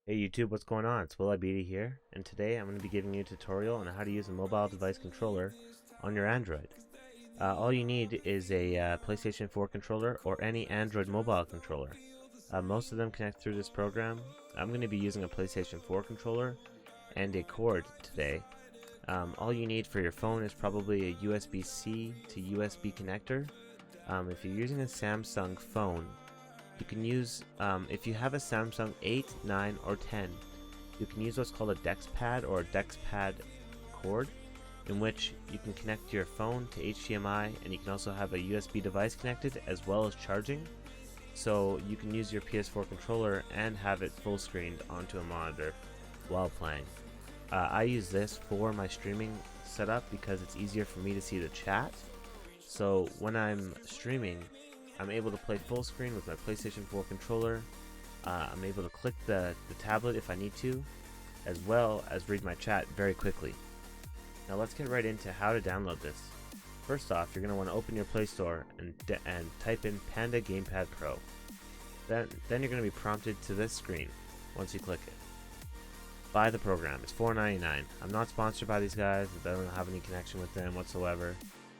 Hey YouTube, what's going on? It's WillIBeauty here, and today I'm going to be giving you a tutorial on how to use a mobile device controller on your Android. All you need is a PlayStation 4 controller or any Android mobile controller. Most of them connect through this program. I'm going to be using a PlayStation 4 controller and a cord today. All you need for your phone is probably a USB-C to USB connector. If you're using a Samsung phone, you can use, if you have a Samsung 8, 9, or 10, you can use what's called a DexPad or a DexPad cord, in which you can connect your phone to HDMI, and you can also have a USB device connected as well as charging. So you can use your PS4 controller and have it full screened onto a monitor while playing. I use this for my streaming setup because it's easier for me to see the chat. So when I'm streaming, I'm able to play full screen with my PlayStation 4 controller. I'm able to click the tablet if I need to, as well as read my chat very quickly. Now let's get right into how to download this. First off, you're going to want to open your Play Store and type in Panda Gamepad Pro. Then you're going to be prompted to this screen once you click it. Buy the program. It's $4.99. I'm not sponsored by these guys. I don't have any connection with them whatsoever.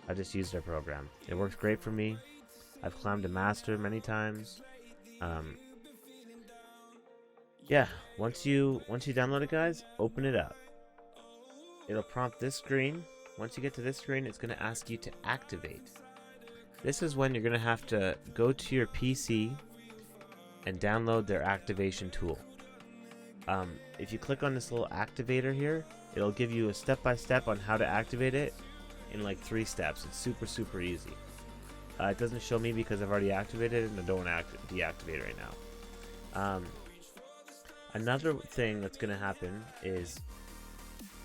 I just use their program. It works great for me. I've climbed to master many times. Yeah, once you download it, guys, open it up. It'll prompt this screen. Once you get to this screen, it's going to ask you to activate. This is when you're going to have to go to your PC and download their activation tool. If you click on this little activator here, it'll give you a step-by-step on how to activate it in like 3 steps. It's super easy. It doesn't show me because I've already activated it and I don't want to deactivate it right now. Another thing that's going to happen is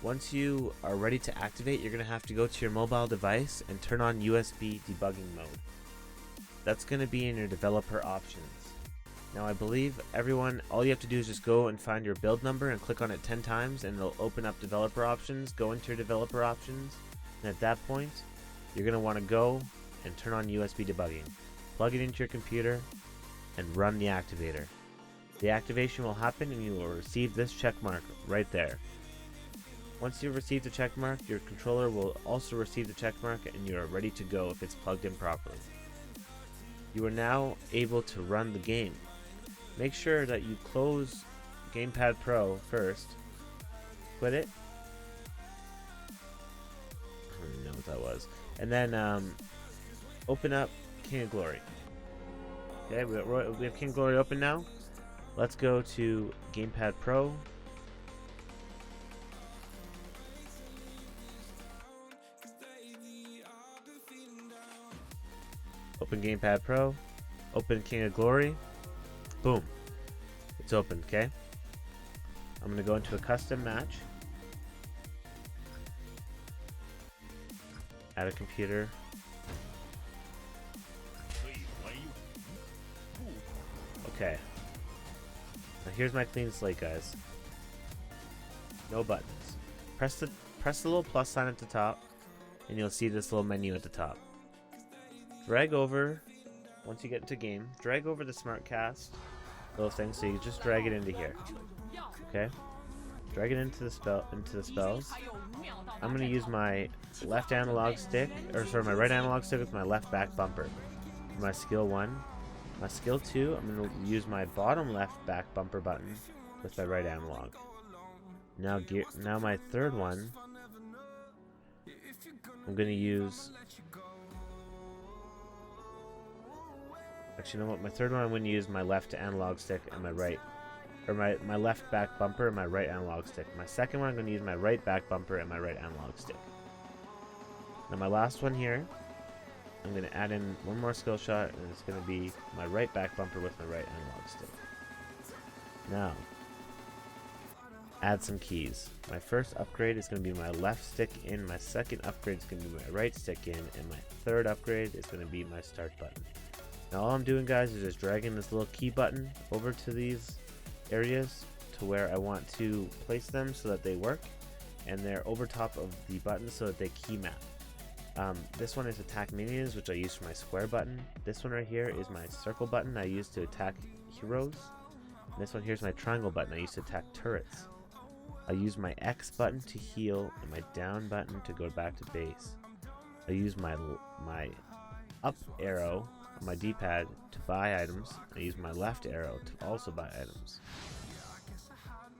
once you are ready to activate, you're going to have to go to your mobile device and turn on USB debugging mode. That's going to be in your developer options. Now I believe all you have to do is just go and find your build number and click on it 10 times and it'll open up developer options. Go into your developer options, and at that point you're going to want to go and turn on USB debugging. Plug it into your computer and run the activator. The activation will happen and you will receive this check mark right there. Once you've received the check mark, your controller will also receive the check mark and you are ready to go if it's plugged in properly. You are now able to run the game. Make sure that you close Gamepad Pro first. Quit it. I don't even know what that was. And then open up King of Glory. Okay, we have King of Glory open now. Let's go to Gamepad Pro. Open Gamepad Pro. Open King of Glory. Boom. It's open, okay? I'm going to go into a custom match. Add a computer. Okay. Now here's my clean slate, guys. No buttons. Press the little plus sign at the top, and you'll see this little menu at the top. Drag over, once you get into game, drag over the SmartCast, little thing, so you just drag it into here. Okay? Drag it into the spells. I'm gonna use my left analog stick, my right analog stick with my left back bumper. For my skill 1. My skill 2, I'm going to use my bottom left back bumper button with my right analog. Now my third one, I'm going to use... Actually, you know what? My third one, I'm going to use my left analog stick and my right... Or my left back bumper and my right analog stick. My second one, I'm going to use my right back bumper and my right analog stick. Now my last one here, I'm going to add in one more skill shot, and it's going to be my right back bumper with my right analog stick. Now, add some keys. My first upgrade is going to be my left stick in, my second upgrade is going to be my right stick in, and my third upgrade is going to be my start button. Now all I'm doing, guys, is just dragging this little key button over to these areas to where I want to place them so that they work, and they're over top of the button so that they key map. This one is attack minions, which I use for my square button. This one right here is my circle button I use to attack heroes. This one here's my triangle button I use to attack turrets. I use my X button to heal and my down button to go back to base. I use my up arrow on my D-pad to buy items. I use my left arrow to also buy items.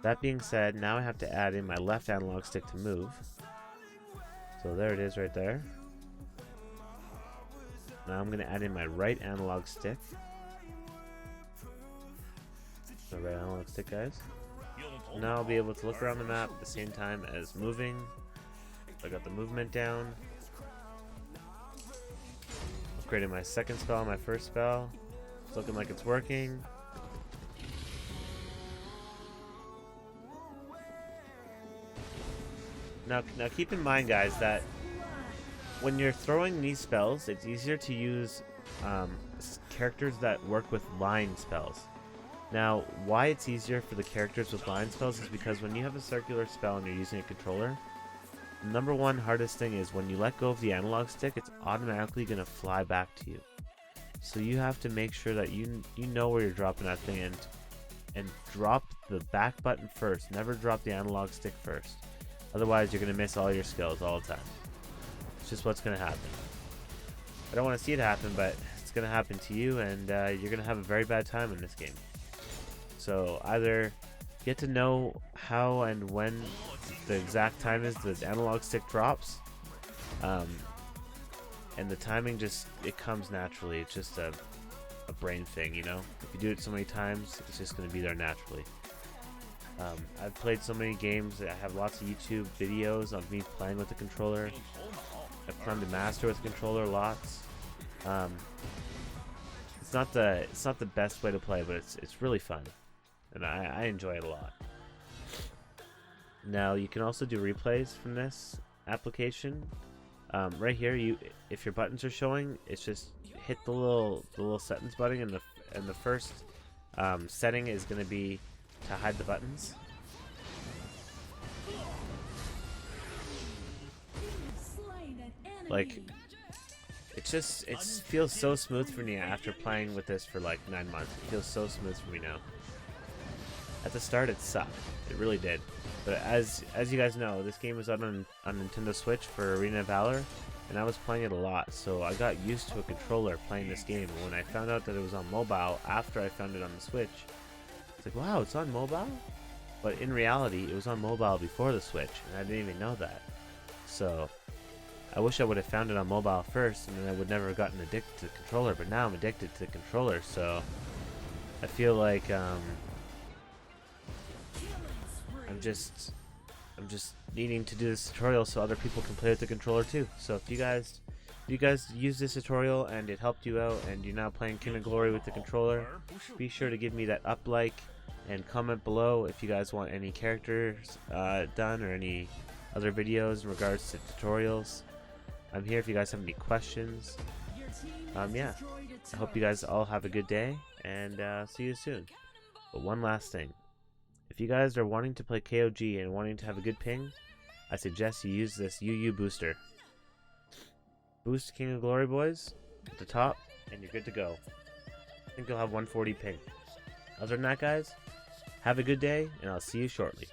That being said, now I have to add in my left analog stick to move. So there it is right there. Now I'm going to add in my right analog stick. My right analog stick, guys. Now I'll be able to look around the map at the same time as moving. I got the movement down. Upgraded my second spell, my first spell. It's looking like it's working. Now keep in mind, guys, that when you're throwing these spells, it's easier to use characters that work with line spells. Now, why it's easier for the characters with line spells is because when you have a circular spell and you're using a controller, the number one hardest thing is when you let go of the analog stick, it's automatically going to fly back to you. So you have to make sure that you know where you're dropping that thing and drop the back button first. Never drop the analog stick first. Otherwise, you're going to miss all your skills all the time. It's just what's going to happen. I don't want to see it happen, but it's going to happen to you, and you're going to have a very bad time in this game. So either get to know how and when the exact time is the analog stick drops, and the timing it comes naturally. It's just a brain thing, you know. If you do it so many times, it's just going to be there naturally. I've played so many games. I have lots of YouTube videos of me playing with the controller. I've climbed to master with the controller lots. It's not the best way to play, but it's really fun. And I enjoy it a lot. Now you can also do replays from this application. Right here, if your buttons are showing, it's just hit the little settings button, and the first setting is going to be to hide the buttons. Like, it feels so smooth for me after playing with this for like 9 months. It feels so smooth for me now. At the start, it sucked. It really did. But as you guys know, this game was out on Nintendo Switch for Arenaofvalor, and I was playing it a lot, so I got used to a controller playing this game. And when I found out that it was on mobile after I found it on the Switch, it's like, wow, it's on mobile? But in reality, it was on mobile before the Switch, and I didn't even know that. So I wish I would have found it on mobile first, and then I would never have gotten addicted to the controller. But now I'm addicted to the controller, so I feel like I'm just needing to do this tutorial so other people can play with the controller too. So if you guys use this tutorial and it helped you out and you're now playing King of Glory with the controller, be sure to give me that up like and comment below if you guys want any characters done or any other videos in regards to tutorials. I'm here if you guys have any questions. Yeah, I hope you guys all have a good day, and see you soon. But one last thing. If you guys are wanting to play KOG and wanting to have a good ping, I suggest you use this UU booster. Boost King of Glory, boys, at the top, and you're good to go. I think you'll have 140 ping. Other than that, guys, have a good day, and I'll see you shortly.